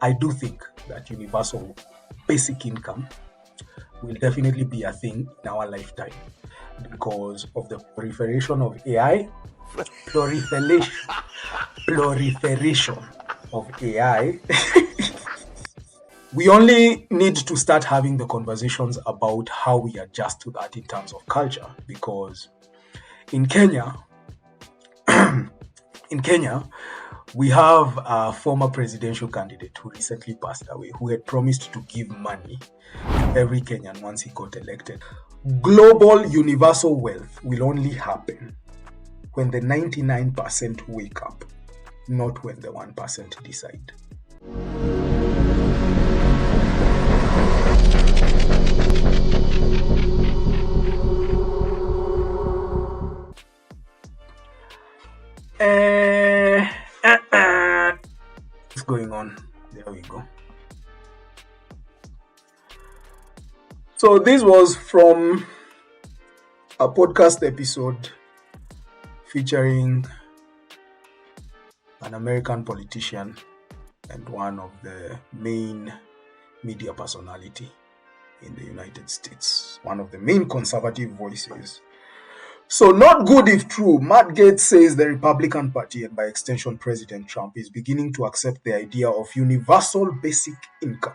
I do think that universal basic income will definitely be a thing in our lifetime because of the proliferation of AI, proliferation of AI. We only need to start having the conversations about how we adjust to that in terms of culture, because in Kenya, we have a former presidential candidate who recently passed away, who had promised to give money to every Kenyan once he got elected. Global universal wealth will only happen when the 99% wake up, not when the 1% decide. What's going on? There we go. So this was from a podcast episode featuring an American politician and one of the main media personality in the United States, one of the main conservative voices. So not good if true. Matt Gaetz says the Republican Party, and by extension President Trump, is beginning to accept the idea of universal basic income.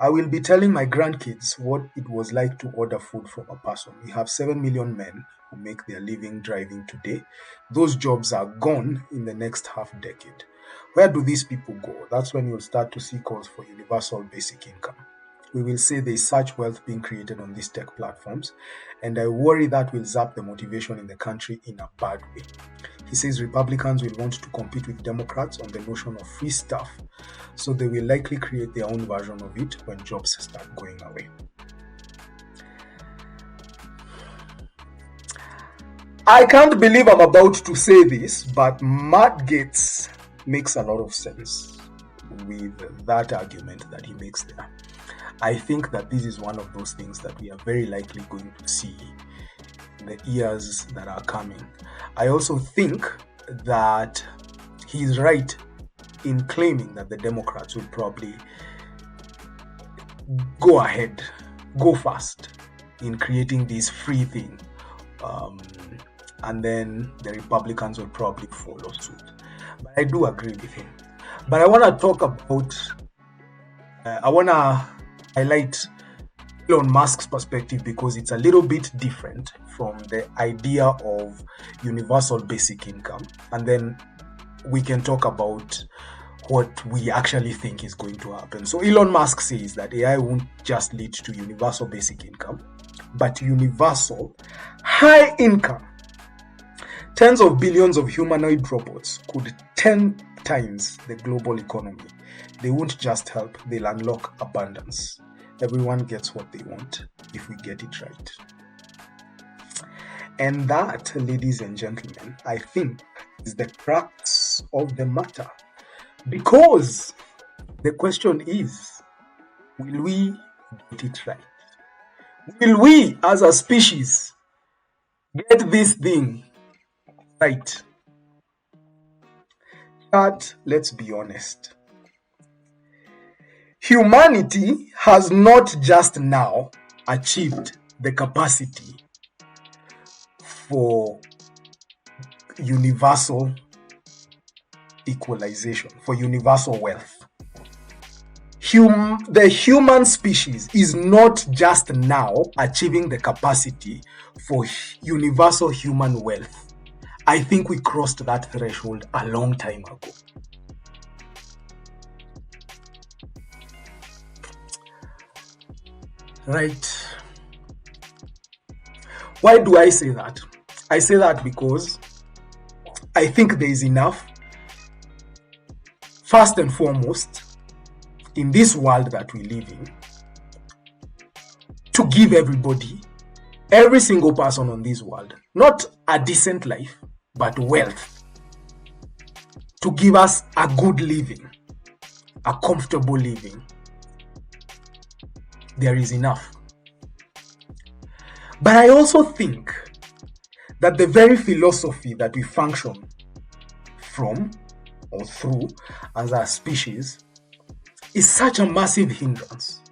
I will be telling my grandkids what it was like to order food from a person. We have 7 million men who make their living driving today. Those jobs are gone in the next half decade. Where do these people go? That's when you'll start to see calls for universal basic income. We will say there's such wealth being created on these tech platforms, and I worry that will zap the motivation in the country in a bad way. He says Republicans will want to compete with Democrats on the notion of free stuff, so they will likely create their own version of it when jobs start going away. I can't believe I'm about to say this, but Matt Gaetz makes a lot of sense with that argument that he makes there. I think that this is one of those things that we are very likely going to see in the years that are coming. I also think that he's right in claiming that the Democrats will probably go fast in creating this free thing, and then the Republicans will probably follow suit. But I do agree with him. But I want to talk about, I want to highlight Elon Musk's perspective because it's a little bit different from the idea of universal basic income. And then we can talk about what we actually think is going to happen. So Elon Musk says that AI won't just lead to universal basic income, but universal high income. Tens of billions of humanoid robots could 10 times the global economy. They won't just help, they'll unlock abundance. Everyone gets what they want if we get it right. And that, ladies and gentlemen, I think is the crux of the matter. Because the question is, will we get it right? Will we, as a species, get this thing right? But let's be honest. Humanity has not just now achieved the capacity for universal equalization, for universal wealth. The human species is not just now achieving the capacity for universal human wealth. I think we crossed that threshold a long time ago. Right. Why do I say that? I say that because I think there is enough, first and foremost, in this world that we live in, to give everybody, every single person on this world, not a decent life, but wealth, to give us a good living, a comfortable living. There is enough. But I also think that the very philosophy that we function from or through as a species is such a massive hindrance,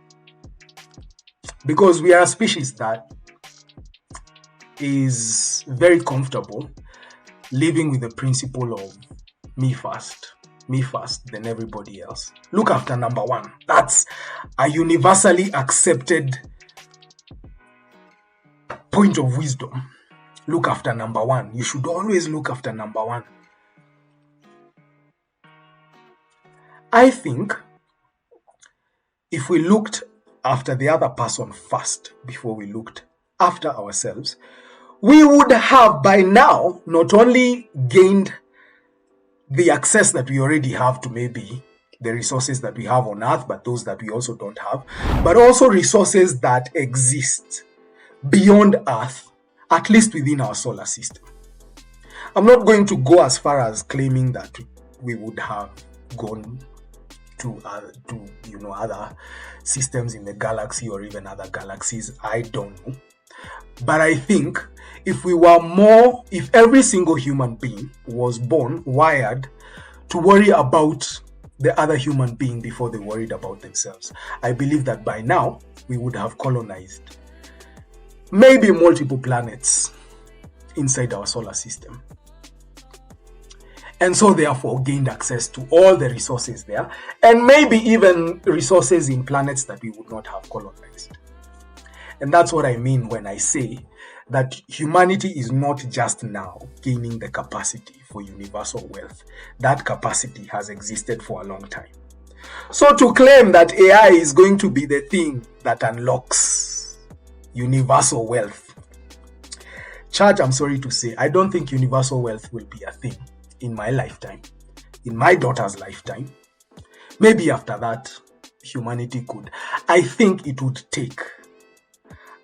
because we are a species that is very comfortable living with the principle of me first, then everybody else. Look after number one. That's a universally accepted point of wisdom. Look after number one. You should always look after number one. I think if we looked after the other person first before we looked after ourselves, we would have by now not only gained the access that we already have to maybe the resources that we have on Earth, but those that we also don't have, but also resources that exist beyond Earth, at least within our solar system. I'm not going to go as far as claiming that we would have gone to other systems in the galaxy or even other galaxies. I don't know. But I think if every single human being was born wired to worry about the other human being before they worried about themselves, I believe that by now we would have colonized maybe multiple planets inside our solar system. And so therefore gained access to all the resources there, and maybe even resources in planets that we would not have colonized. And that's what I mean when I say that humanity is not just now gaining the capacity for universal wealth. That capacity has existed for a long time. So to claim that AI is going to be the thing that unlocks universal wealth, church, I'm sorry to say, I don't think universal wealth will be a thing in my lifetime, in my daughter's lifetime. Maybe after that, humanity could. I think it would take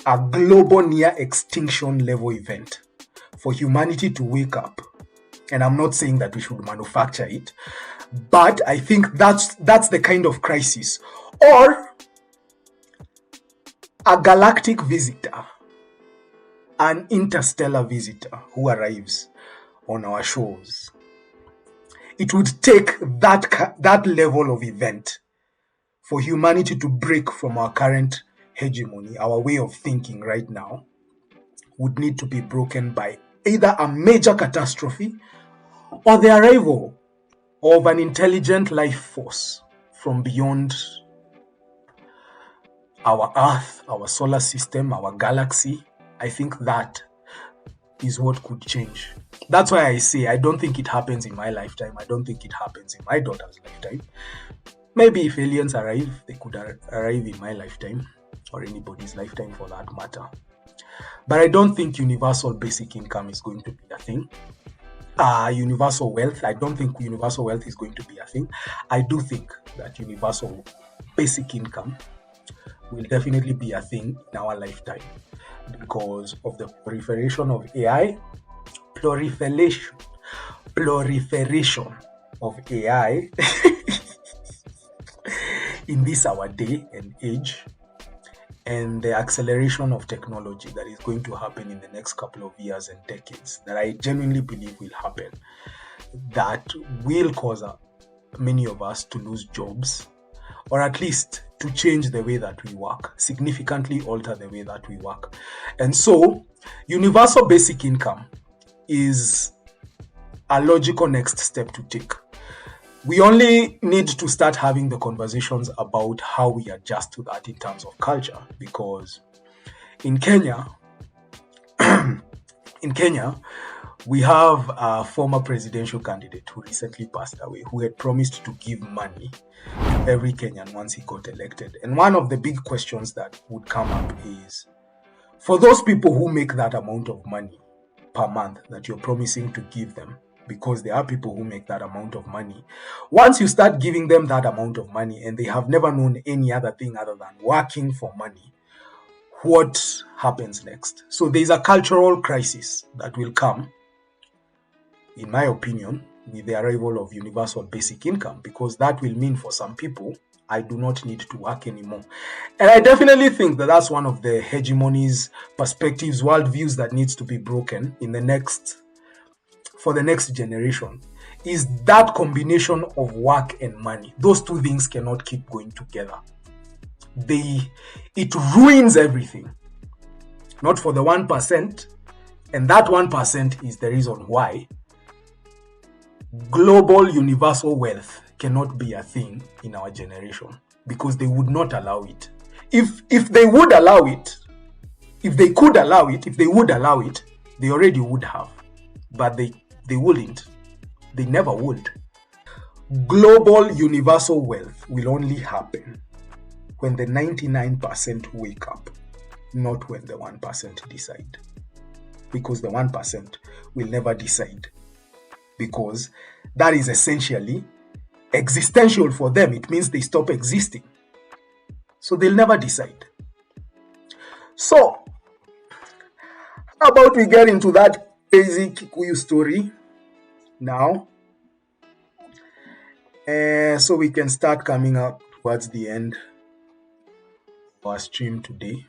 a global near extinction level event for humanity to wake up. And I'm not saying that we should manufacture it, but I think that's the kind of crisis. Or a galactic visitor, an interstellar visitor who arrives on our shores. It would take that level of event for humanity to break from our current hegemony. Our way of thinking right now would need to be broken by either a major catastrophe or the arrival of an intelligent life force from beyond our Earth, our solar system, our galaxy. I think that is what could change. That's why I say I don't think it happens in my lifetime. I don't think it happens in my daughter's lifetime. Maybe if aliens arrive, they could arrive in my lifetime, or anybody's lifetime for that matter. But I don't think universal basic income is going to be a thing. Universal wealth, I don't think universal wealth is going to be a thing. I do think that universal basic income will definitely be a thing in our lifetime because of the proliferation of AI, proliferation of AI in this our day and age, and the acceleration of technology that is going to happen in the next couple of years and decades, that I genuinely believe will happen, that will cause many of us to lose jobs, or at least to change the way that we work, significantly alter the way that we work. And so, universal basic income is a logical next step to take. We only need to start having the conversations about how we adjust to that in terms of culture, because in Kenya, we have a former presidential candidate who recently passed away, who had promised to give money to every Kenyan once he got elected. And one of the big questions that would come up is, for those people who make that amount of money per month that you're promising to give them, because there are people who make that amount of money, once you start giving them that amount of money and they have never known any other thing other than working for money, what happens next? So there's a cultural crisis that will come, in my opinion, with the arrival of universal basic income, because that will mean for some people, I do not need to work anymore. And I definitely think that that's one of the hegemonies, perspectives, worldviews that needs to be broken for the next generation. is that combination of work and money. Those two things cannot keep going together. It ruins everything. Not for the 1%, and that 1% is the reason why global universal wealth cannot be a thing in our generation, because they would not allow it. If they would allow it, if they could allow it, if they would allow it, they already would have. But they wouldn't. They never would. Global universal wealth will only happen when the 99% wake up, not when the 1% decide. Because the 1% will never decide. Because that is essentially existential for them. It means they stop existing. So they'll never decide. So, how about we get into that crazy Kikuyu story now? So we can start coming up towards the end of our stream today.